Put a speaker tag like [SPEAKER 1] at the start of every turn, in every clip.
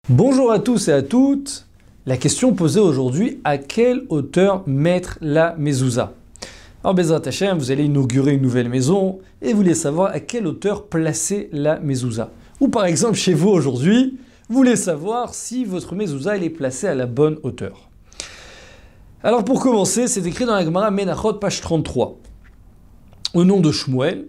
[SPEAKER 1] Bonjour à tous et à toutes. La question posée aujourd'hui, à quelle hauteur mettre la mezouza? Alors Bezrat Hashem, vous allez inaugurer une nouvelle maison et vous voulez savoir à quelle hauteur placer la mezouza. Ou par exemple chez vous aujourd'hui, vous voulez savoir si votre mezouza elle est placée à la bonne hauteur. Alors pour commencer, c'est écrit dans la Gemara Menachot, page 33, au nom de Shmuel,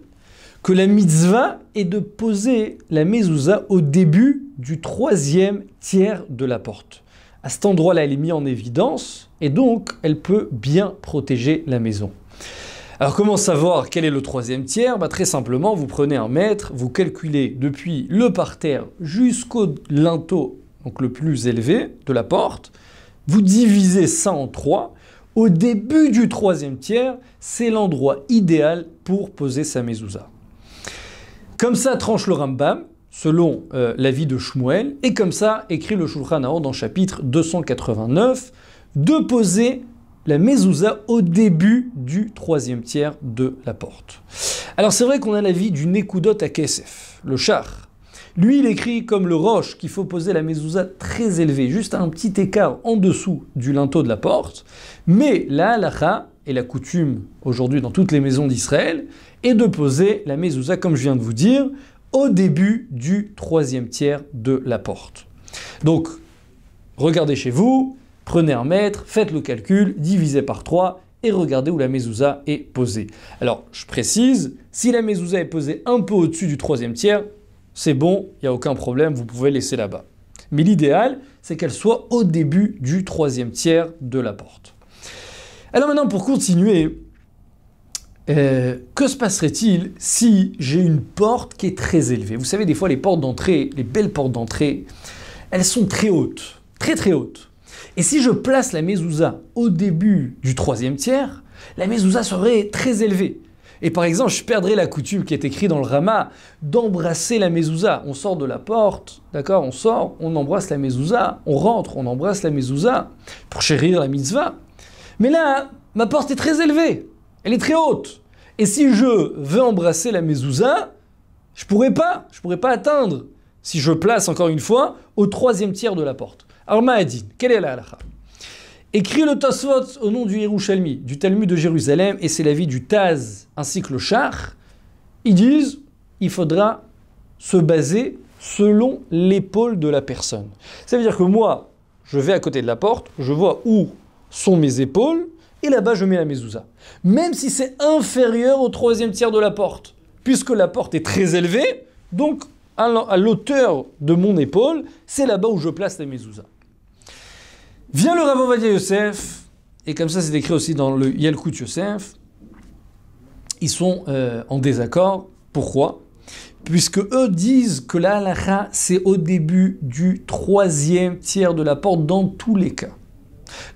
[SPEAKER 1] que la mitzvah est de poser la mezouza au début du troisième tiers de la porte. À cet endroit-là, elle est mise en évidence et donc elle peut bien protéger la maison. Alors comment savoir quel est le troisième tiers? Très simplement, vous prenez un mètre, vous calculez depuis le parterre jusqu'au linteau, donc le plus élevé de la porte, vous divisez ça en 3. Au début du troisième tiers, c'est l'endroit idéal pour poser sa mezouza. Comme ça tranche le Rambam, selon l'avis de Shmuel, et comme ça écrit le Shulchan Aruch dans chapitre 289, de poser la mezouza au début du troisième tiers de la porte. Alors c'est vrai qu'on a l'avis du Nekudot à Kesef, le char. Lui, il écrit comme le roche qu'il faut poser la mezouza très élevée, juste à un petit écart en dessous du linteau de la porte, mais la halacha et la coutume aujourd'hui dans toutes les maisons d'Israël est de poser la mezouza, comme je viens de vous dire, au début du troisième tiers de la porte. Donc, regardez chez vous, prenez un mètre, faites le calcul, divisez par 3 et regardez où la mezouza est posée. Alors, je précise, si la mezouza est posée un peu au-dessus du troisième tiers, c'est bon, il n'y a aucun problème, vous pouvez laisser là-bas. Mais l'idéal, c'est qu'elle soit au début du troisième tiers de la porte. Alors maintenant, pour continuer, que se passerait-il si j'ai une porte qui est très élevée? Vous savez, des fois, les portes d'entrée, les belles portes d'entrée, elles sont très hautes, très très hautes. Et si je place la mezouza au début du troisième tiers, la mezouza serait très élevée. Et par exemple, je perdrais la coutume qui est écrite dans le Rama d'embrasser la mezouza. On sort de la porte, d'accord, on sort, on embrasse la mezouza, on rentre, on embrasse la mezouza pour chérir la mitzvah. Mais là, ma porte est très élevée, elle est très haute. Et si je veux embrasser la mezouza, je pourrais pas atteindre si je place encore une fois au troisième tiers de la porte. Alors Ma'adin, quelle est la halakha? Écrit le Tosfot au nom du Yerushalmi, du Talmud de Jérusalem, et c'est l'avis du Taz ainsi que le Char. Ils disent il faudra se baser selon l'épaule de la personne. Ça veut dire que moi, je vais à côté de la porte, je vois où sont mes épaules, et là-bas je mets la mezouza. Même si c'est inférieur au troisième tiers de la porte, puisque la porte est très élevée, donc à l'auteur de mon épaule, c'est là-bas où je place la mezouza. Vient le Rav Ovadia Yosef, et comme ça c'est écrit aussi dans le Yalkut Yosef, ils sont en désaccord. Pourquoi? Puisque eux disent que la halakha c'est au début du troisième tiers de la porte dans tous les cas.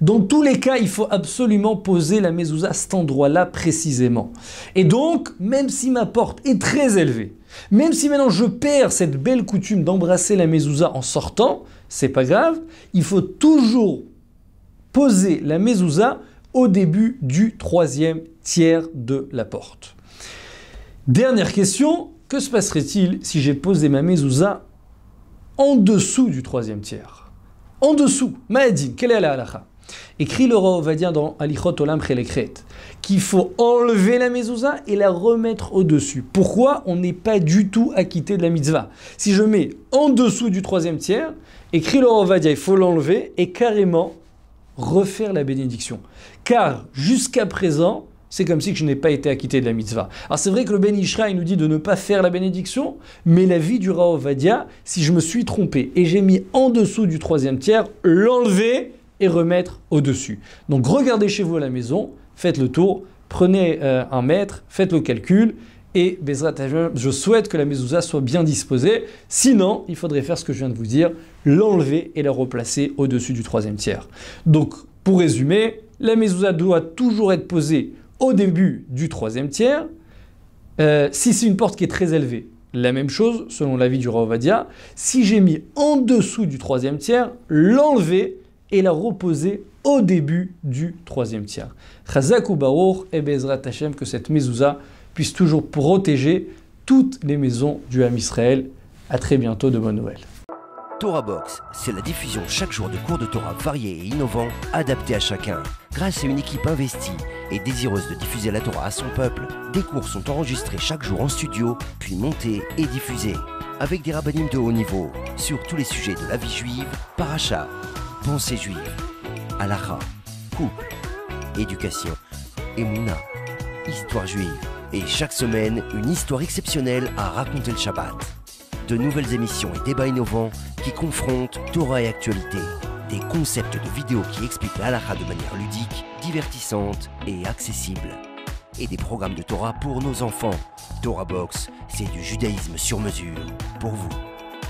[SPEAKER 1] Dans tous les cas, il faut absolument poser la mezouza à cet endroit-là précisément. Et donc, même si ma porte est très élevée, même si maintenant je perds cette belle coutume d'embrasser la mezouza en sortant, c'est pas grave, il faut toujours poser la mezouza au début du troisième tiers de la porte. Dernière question, que se passerait-il si j'ai posé ma mezouza en dessous du troisième tiers? En dessous, Ma'adin, quelle est la halakha? Écrit le Rav Ovadia dans Alichot Olam Chelekret qu'il faut enlever la mezouza et la remettre au-dessus. Pourquoi? On n'est pas du tout acquitté de la mitzvah. Si je mets en dessous du troisième tiers, écrit le Rav Ovadia, il faut l'enlever et carrément refaire la bénédiction. Car jusqu'à présent, c'est comme si je n'ai pas été acquitté de la mitzvah. Alors c'est vrai que le Ben Ishra, il nous dit de ne pas faire la bénédiction, mais la vie du Rav Ovadia, si je me suis trompé et j'ai mis en dessous du troisième tiers, l'enlever et remettre au-dessus. Donc regardez chez vous à la maison, faites le tour, prenez un mètre, faites le calcul, et Bezrat Hashem, je souhaite que la mezouza soit bien disposée. Sinon, il faudrait faire ce que je viens de vous dire, l'enlever et la replacer au-dessus du troisième tiers. Donc, pour résumer, la mezouza doit toujours être posée au début du troisième tiers. Si c'est une porte qui est très élevée, la même chose, selon l'avis du Rav Ovadia. Si j'ai mis en dessous du troisième tiers, l'enlever et la reposer au début du troisième tiers. Chazak ou Baruch et Bezrat Hashem, que cette mezouza puisse toujours protéger toutes les maisons du Ham Israël. À très bientôt, de bonnes nouvelles.
[SPEAKER 2] Torah Box, c'est la diffusion chaque jour de cours de Torah variés et innovants, adaptés à chacun. Grâce à une équipe investie et désireuse de diffuser la Torah à son peuple, des cours sont enregistrés chaque jour en studio, puis montés et diffusés. Avec des rabbinim de haut niveau, sur tous les sujets de la vie juive, paracha, pensée juive, halakha, couple, éducation, émouna, histoire juive. Et chaque semaine, une histoire exceptionnelle à raconter le Shabbat. De nouvelles émissions et débats innovants qui confrontent Torah et actualité. Des concepts de vidéos qui expliquent la halakha de manière ludique, divertissante et accessible. Et des programmes de Torah pour nos enfants. Torah Box, c'est du judaïsme sur mesure pour vous.